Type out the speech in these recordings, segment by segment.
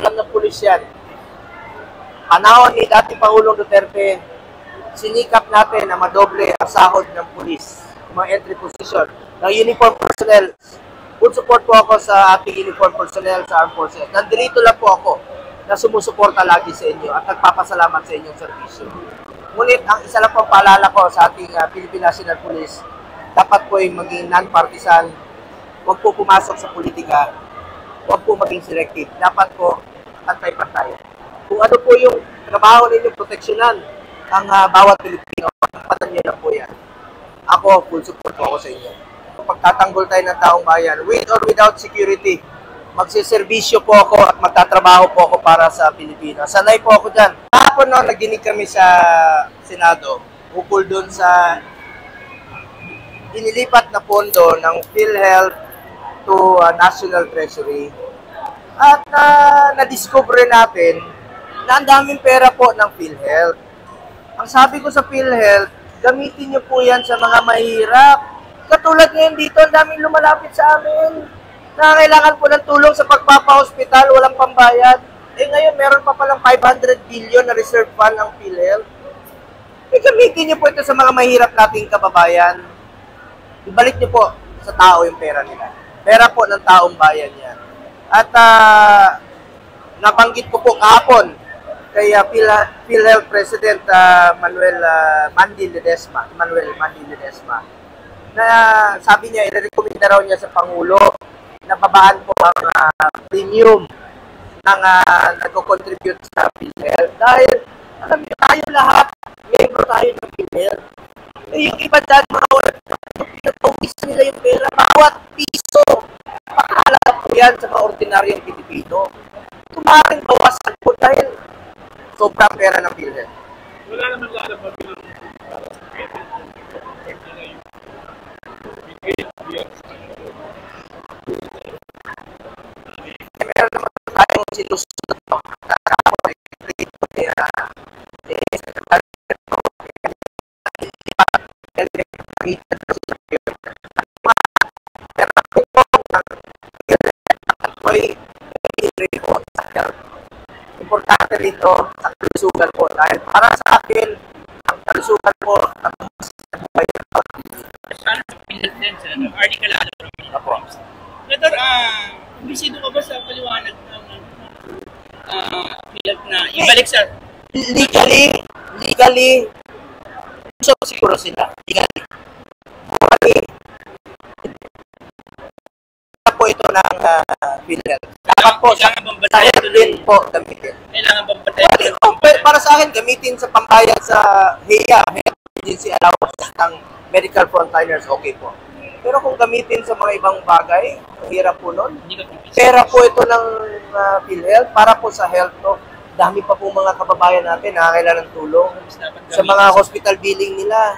alam ng pulis yan. Panahon ni dating Pangulong Duterte, sinikap natin na madoble ang sahod ng pulis, mga entry position, ng uniform personnel. Full support po ako sa ating uniform personnel sa armed forces. Nandito lang po ako na sumusuporta lagi sa inyo at nagpapasalamat sa inyong serbisyo. Ngunit ang isa lang po paalala ko sa ating Philippine National Police, dapat po yung maging non-partisan, huwag po pumasok sa politika, huwag po maging selective. Dapat po pantay-pantay. Kung ano po yung trabaho ninyong proteksyonan ang bawat Pilipino, patan nyo na po yan. Ako, full support po ako sa inyo. Pagtatanggol tayo ng taong bayan, with or without security, magsiservisyo po ako at magtatrabaho po ako para sa Pilipinas. Sanay po ako dyan. Kahapon no, nagdinig kami sa Senado, ukol dun sa inilipat na pondo ng PhilHealth to National Treasury. At na-discover natin na ang daming pera po ng PhilHealth. Ang sabi ko sa PhilHealth, gamitin niyo po yan sa mga mahirap. Katulad ngayon dito, ang daming lumalapit sa amin. Kailangan po ng tulong sa pagpapa-hospital, walang pambayad. Eh ngayon, meron pa palang 500 billion na reserve fund ng PhilHealth. Eh gamitin niyo po ito sa mga mahirap nating kababayan. Ibalik niyo po sa tao yung pera nila. Pera po ng taong bayan yan. At nabanggit ko po kahapon kay PhilHealth President Manuel Mandi Ledesma, na sabi niya, i-recommend raw niya sa Pangulo na babaan po ang premium ng nagko-contribute sa PhilHealth. Dahil, alam niyo, tayo lahat, membro tayo ng PhilHealth. Eh, yung iba dyan, pinag-focus nila yung pera, bawat piso, pakahalaga po yan sa mga ordinaryong Pilipino. Tumaking bawasan po dahil sobrang pera ng PhilHealth. Wala naman lalabag ng meron naman tayong sinusunod po. Importante rito ang kalusugan po dahil para sa akin ang kalusugan po ang mas buhay ng tao. Sana sa Philhealth din, Senator Arnie Calado from Philippines. Senator, bisido ka ba sa paliwanag ng Philhealth na ibalik sa legally so siguro sila legally po ito ng PhilHealth. Dapat po sa health din po gamitin. Kailangan bang patayin? Para sa akin, gamitin sa pambayad sa HEA, Health Emergency Allowance ng Medical Frontliners, okay po. Pero kung gamitin sa mga ibang bagay, hirap po nun. Pera po ito ng PhilHealth para po sa health to. Dami pa po mga kababayan natin na kailangan ng tulong sa mga hospital billing nila.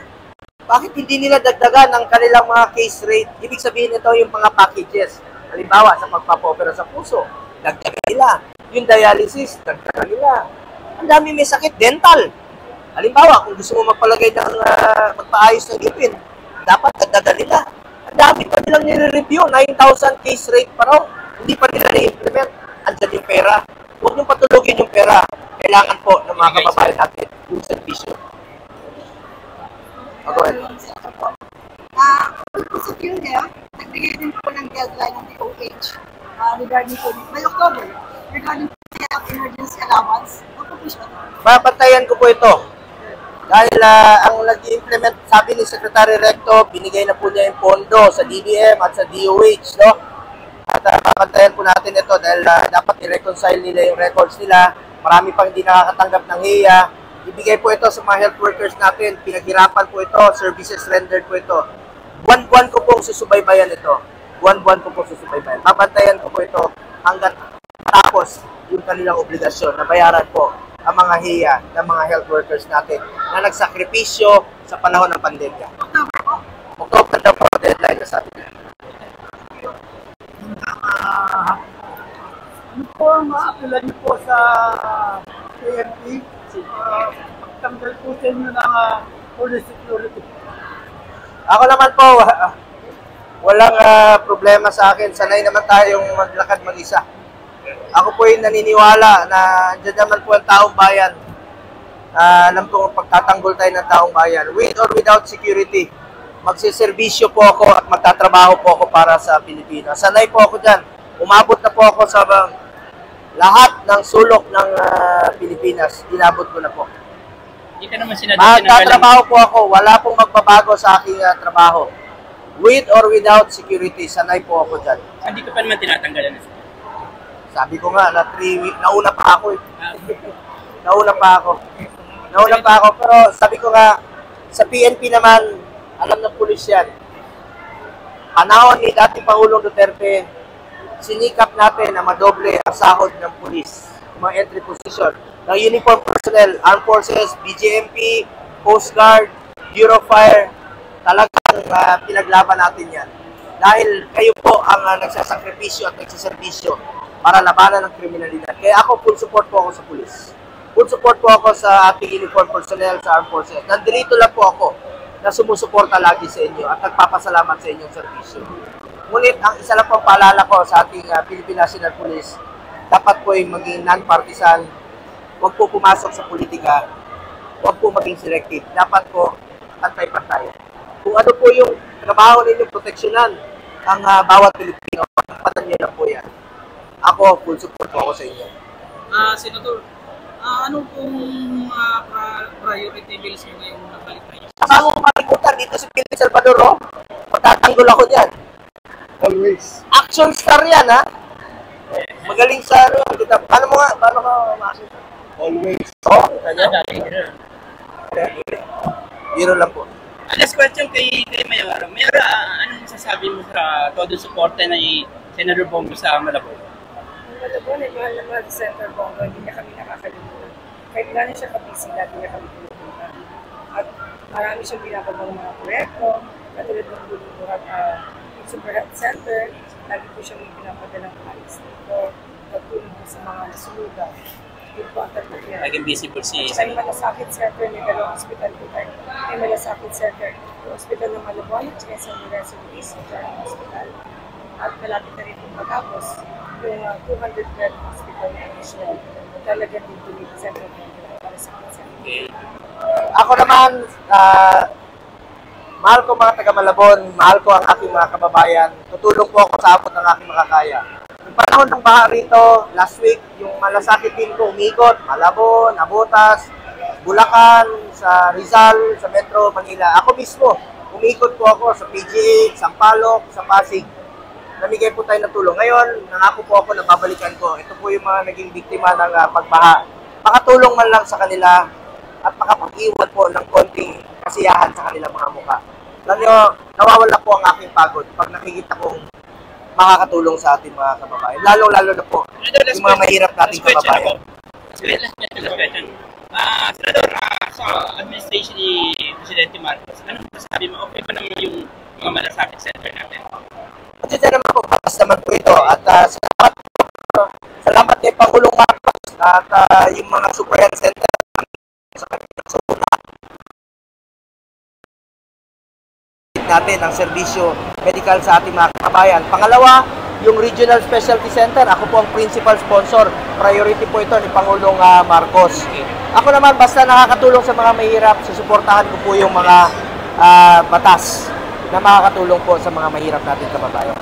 Bakit hindi nila dagdagan ang kanilang mga case rate? Ibig sabihin ito yung mga packages. Halimbawa, sa pagpapopera sa puso, dagdagan nila. Yung dialysis, dagdagan nila. Ang dami may sakit, dental. Halimbawa, kung gusto mo magpalagay ng magpaayos ng ngipin, dapat dagdagan nila. Ang dami pa nilang nire-review, 9,000 case rate pa raw. Hindi pa nila na-implement. Andyan yung pera. Huwag niyong patulogin yung pera. Kailangan po ng mga kababayan natin yung servisyo. Go ahead. Sa PhilHealth, nagbigay din po ng deadline ng DOH regarding po by October, regarding po sa health emergency allowance. Napupush ba ito? Mapantayan ko po ito. Dahil ang nag-implement, sabi ni Secretary Recto, binigay na po niya yung pondo sa DBM at sa DOH, no? At mapantayan po natin ito dahil dapat i-reconcile nila yung records nila. Marami pang hindi nakakatanggap ng HEA. Ibigay po ito sa mga health workers natin. Pinaghirapan po ito. Services rendered po ito. Buwan-buwan ko pong susubaybayan ito. Buwan-buwan ko pong susubaybayan. Mabantayan ko po ito hanggang tapos yung kanilang obligasyon na bayaran po ang mga HEA ng mga health workers natin na nagsakripisyo sa panahon ng pandemya. October na po deadline na sabi niya. Ano po ang maapilan niyo po sa PNP? Pagtanggal po sa inyo ng police security. Ako naman po, walang problema sa akin. Sanay naman tayong maglakad mag-isa. Ako po ay naniniwala na andyan naman po ang taong bayan. Alam ko pagtatanggol tayo ng taong bayan. With or without security, magsiservisyo po ako at magtatrabaho po ako para sa Pilipinas. Sanay po ako dyan. Umabot na po ako sa lahat ng sulok ng Pilipinas. Inabot ko na po. Hindi ka naman sinabi Magtatrabaho po ako. Wala pong magbabago sa aking trabaho. With or without security, sanay po ako dyan. Hindi ka pa naman tinatanggalan. Sabi ko nga, na 3 weeks, nauna pa ako eh. Nauna pa ako, pero sabi ko nga, sa PNP naman, alam ng pulis yan. Panahon ni dating Pangulong Duterte, sinikap natin na madoble ang sahod ng pulis, mga entry position, ng uniform personnel, armed forces, BGMP, Coast Guard, Bureau of Fire, talagang pinaglaban natin yan. Dahil kayo po ang nagsasakripisyo at nagsiservisyo para labanan ng kriminalidad. Kaya ako, full support po ako sa pulis. Full support po ako sa ating uniform personnel sa armed forces. Nandito lang po ako na sumusuporta lagi sa inyo at nagpapasalamat sa inyong serbisyo. Ngunit, ang isa lang pong paalala ko sa ating Philippine National Police, dapat po ay maging non-partisan, huwag po pumasok sa politika, huwag po maging selective. Dapat po, pantay-pantay. Kung ano po yung trabaho ninyo proteksyonan ang bawat Pilipino, patan nyo lang po yan. Ako, full support po ako sa inyo. Senator, ano pong priority bills mo ngayong nabalik tayo? Saka mo malikutan dito si Philip Salvador, oh. Pagtatanggol ako dyan. Always. Action star yan, ha? Magaling sa ano. Paano mo nga? Paano ka ma-action? Always. Oh, biro lang po. Last question kay Mayor. Mayor, anong masasabi mo sa todo suporte ni Senator Bongo sa Malabon? Malabon ay mahal na mahal sa Senator Bongo, hindi niya kami nakakalimutan. Kahit gano'n siya kabisi, lagi niya kami pinupunta. At marami siyang pinapagawang mga proyekto, katulad ng Bulundurat Super Health Center, lagi po siyang pinapadalang alis dito, pagtulong po sa mga nasulugan. Important po yan. Naging visible si At may malasakit center, may dalawang hospital po tayo. May malasakit center, yung hospital ng Malabon, at saka San Lorenzo Luis, Hospital. At malapit na rin po matapos yung 200-bed hospital na additional. Talagang dito dito sa malasakit center. Okay. Ako naman, mahal ko mga taga-Malabon, mahal ko ang aking mga kababayan. Tutulong po ako sa abot ng aking makakaya. Yung panahon ng baha rito, last week, yung malasakit din ko umikot, Malabon, Nabotas, Bulacan, sa Rizal, sa Metro Manila. Ako mismo, umikot po ako sa PGH, Sampaloc, sa Pasig. Namigay po tayo ng tulong. Ngayon, nangako po ako na babalikan ko. Ito po yung mga naging biktima ng pagbaha. Makatulong man lang sa kanila at makapag-iwan po ng konting kasiyahan sa kanilang mga mukha. Alam nyo, nawawala po ang aking pagod pag nakikita kong makakatulong sa ating mga kababayan. Lalo-lalo na po yung mga mahirap nating kababayan. Last question. Senador, sa administration ni Presidente Marcos, anong masasabi mo? Okay pa naman yung mga malasakit center natin? At yun naman po, patas naman po ito. At salamat kay Pangulong Marcos at yung mga super health center sa kanilang sulat natin ang serbisyo medical sa ating mga kababayan. Pangalawa, yung Regional Specialty Center, ako po ang principal sponsor. Priority po ito ni Pangulong Marcos. Ako naman, basta nakakatulong sa mga mahirap, susuportahan ko po yung mga batas na makakatulong po sa mga mahirap natin kababayan.